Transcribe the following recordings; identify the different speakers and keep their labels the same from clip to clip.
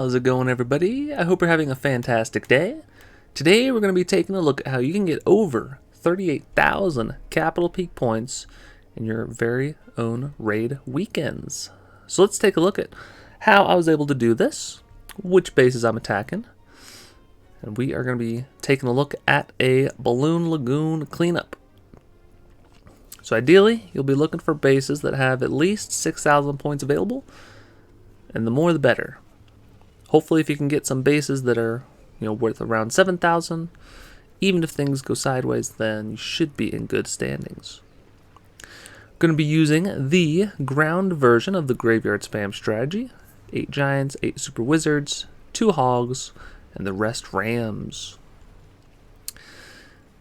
Speaker 1: How's it going, everybody? I hope you're having a fantastic day. Today we're going to be taking a look at how you can get over 38,000 capital peak points in your very own raid weekends. So let's take a look at how I was able to do this, which bases I'm attacking, and we are going to be taking a look at a Balloon Lagoon cleanup. So ideally, you'll be looking for bases that have at least 6,000 points available, and the more the better. Hopefully, if you can get some bases that are, worth around 7,000, even if things go sideways, then you should be in good standings. Going to be using the ground version of the graveyard spam strategy. 8 giants, 8 super wizards, 2 hogs, and the rest rams.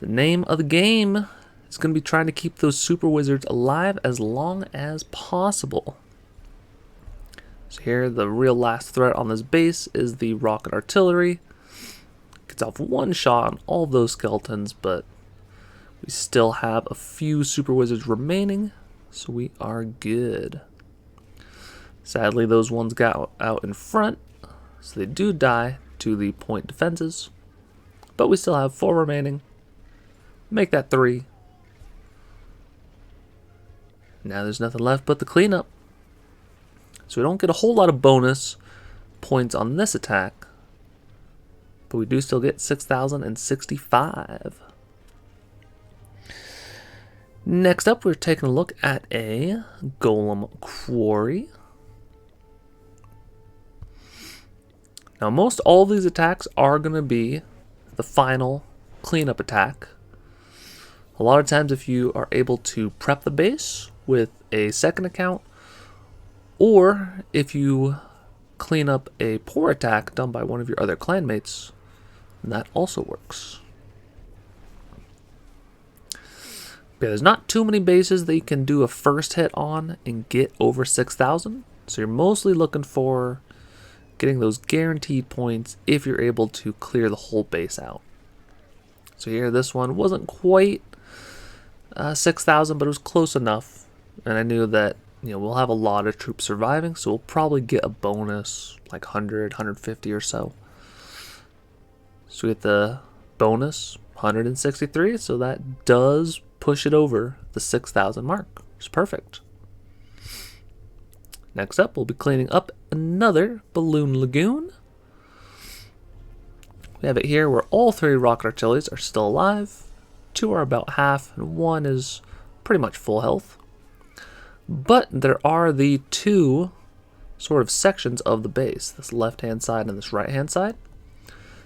Speaker 1: The name of the game is going to be trying to keep those super wizards alive as long as possible. So here, the real last threat on this base is the rocket artillery. Gets off one shot on all those skeletons, but we still have a few super wizards remaining, so we are good. Sadly, those ones got out in front, so they do die to the point defenses. But we still have 4 remaining. Make that 3. Now there's nothing left but the cleanup. So we don't get a whole lot of bonus points on this attack, but we do still get 6,065. Next up, we're taking a look at a Golem quarry. Now most all of these attacks are going to be the final cleanup attack. A lot of times if you are able to prep the base with a second account, or if you clean up a poor attack done by one of your other clanmates, that also works. But there's not too many bases that you can do a first hit on and get over 6,000. So you're mostly looking for getting those guaranteed points if you're able to clear the whole base out. So here, this one wasn't quite 6,000, but it was close enough. And I knew that we'll have a lot of troops surviving, so we'll probably get a bonus, like 100, 150 or so. So we get the bonus, 163, so that does push it over the 6,000 mark. It's perfect. Next up, we'll be cleaning up another Balloon Lagoon. We have it here where all 3 rocket artilleries are still alive. 2 are about half, and 1 is pretty much full health. But there are the 2 sort of sections of the base, this left-hand side and this right-hand side.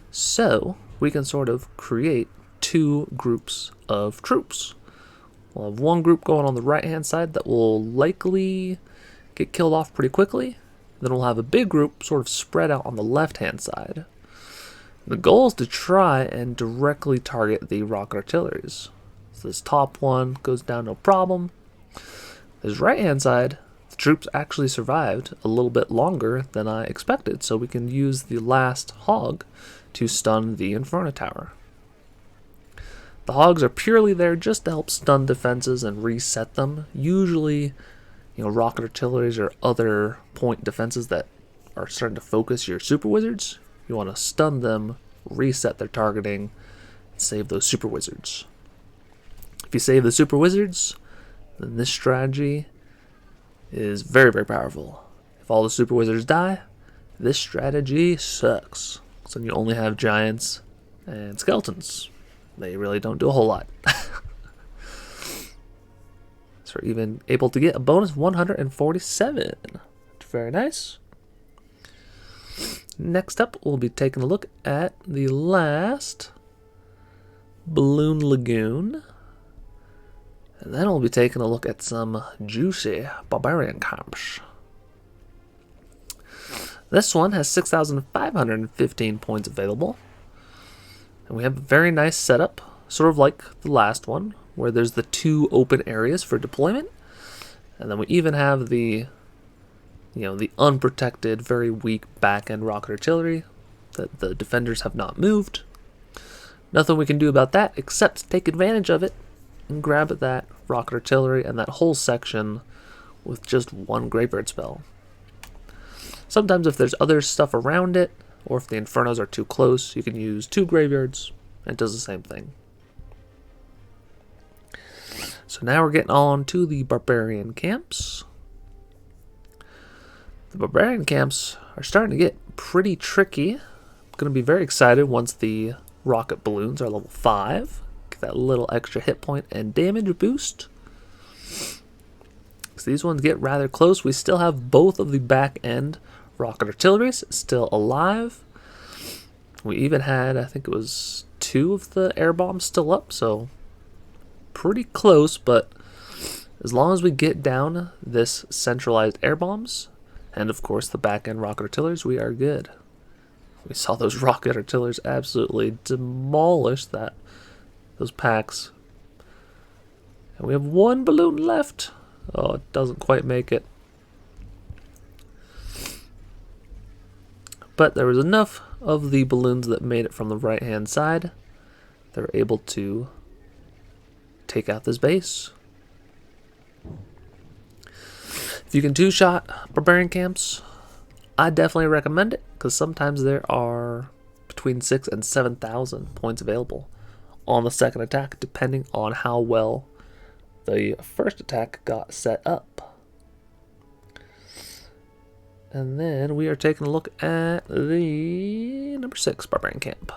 Speaker 1: So we can sort of create 2 groups of troops. We'll have one group going on the right-hand side that will likely get killed off pretty quickly. Then we'll have a big group sort of spread out on the left-hand side. The goal is to try and directly target the rocket artilleries. So this top one goes down no problem. This right-hand side, the troops actually survived a little bit longer than I expected, so we can use the last hog to stun the Inferno Tower. The hogs are purely there just to help stun defenses and reset them. Usually, rocket artilleries or other point defenses that are starting to focus your super wizards, you want to stun them, reset their targeting, and save those super wizards. If you save the super wizards, then this strategy is very, very powerful. If all the super wizards die, this strategy sucks. So you only have giants and skeletons. They really don't do a whole lot. So we're even able to get a bonus 147. Very nice. Next up, we'll be taking a look at the last Balloon Lagoon. And then we'll be taking a look at some juicy Barbarian camps. This one has 6,515 points available. And we have a very nice setup, sort of like the last one, where there's the 2 open areas for deployment. And then we even have the, the unprotected, very weak back-end rocket artillery that the defenders have not moved. Nothing we can do about that except take advantage of it and grab at that rocket artillery and that whole section with just 1 graveyard spell. Sometimes if there's other stuff around it, or if the infernos are too close, you can use 2 graveyards, and it does the same thing. So now we're getting on to the Barbarian camps. The Barbarian camps are starting to get pretty tricky. I'm going to be very excited once the rocket balloons are level 5. Get that little extra hit point and damage boost. So these ones get rather close. We still have both of the back end rocket artilleries still alive. We even had, I think it was 2 of the air bombs still up, so pretty close. But as long as we get down this centralized air bombs, and of course the back end rocket artilleries, we are good. We saw those rocket artilleries absolutely demolish those packs. And we have 1 balloon left. Oh, it doesn't quite make it. But there was enough of the balloons that made it from the right hand side. They were able to take out this base. If you can 2-shot Barbarian camps, I definitely recommend it, because sometimes there are between 6,000 and 7,000 points available on the second attack, depending on how well the first attack got set up. And then we are taking a look at the number 6 Barbarian camp.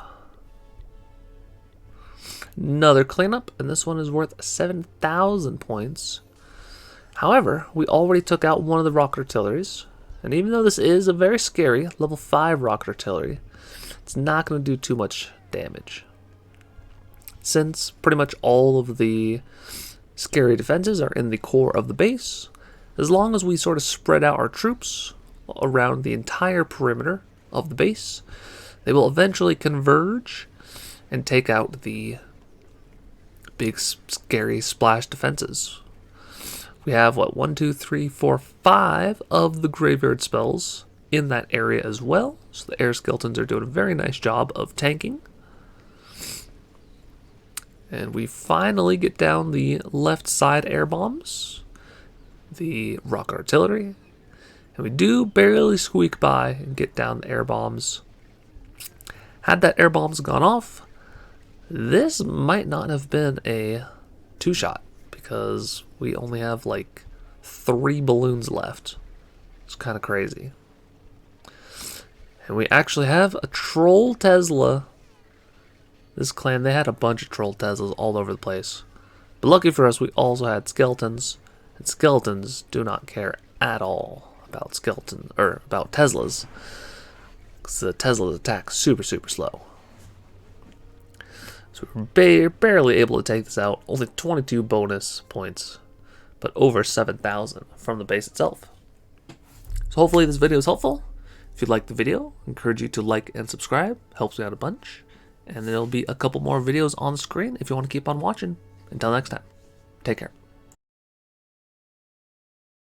Speaker 1: Another cleanup, and this one is worth 7,000 points. However, we already took out one of the rocket artilleries, and even though this is a very scary level 5 rocket artillery, it's not going to do too much damage, since pretty much all of the scary defenses are in the core of the base. As long as we sort of spread out our troops around the entire perimeter of the base, they will eventually converge and take out the big scary splash defenses. We have, what, 1, 2, 3, 4, 5 of the graveyard spells in that area as well. So the air skeletons are doing a very nice job of tanking. And we finally get down the left side air bombs, the rocket artillery, and we do barely squeak by and get down the air bombs. Had that air bombs gone off, this might not have been a 2-shot, because we only have like 3 balloons left. It's kind of crazy. And we actually have a troll Tesla. This clan, they had a bunch of troll Teslas all over the place. But lucky for us, we also had skeletons. And skeletons do not care at all about about Teslas. Because the Teslas attack super slow. So we're barely able to take this out. Only 22 bonus points, but over 7,000 from the base itself. So hopefully this video is helpful. If you liked the video, I encourage you to like and subscribe. Helps me out a bunch. And there'll be a couple more videos on the screen if you want to keep on watching. Until next time, take care.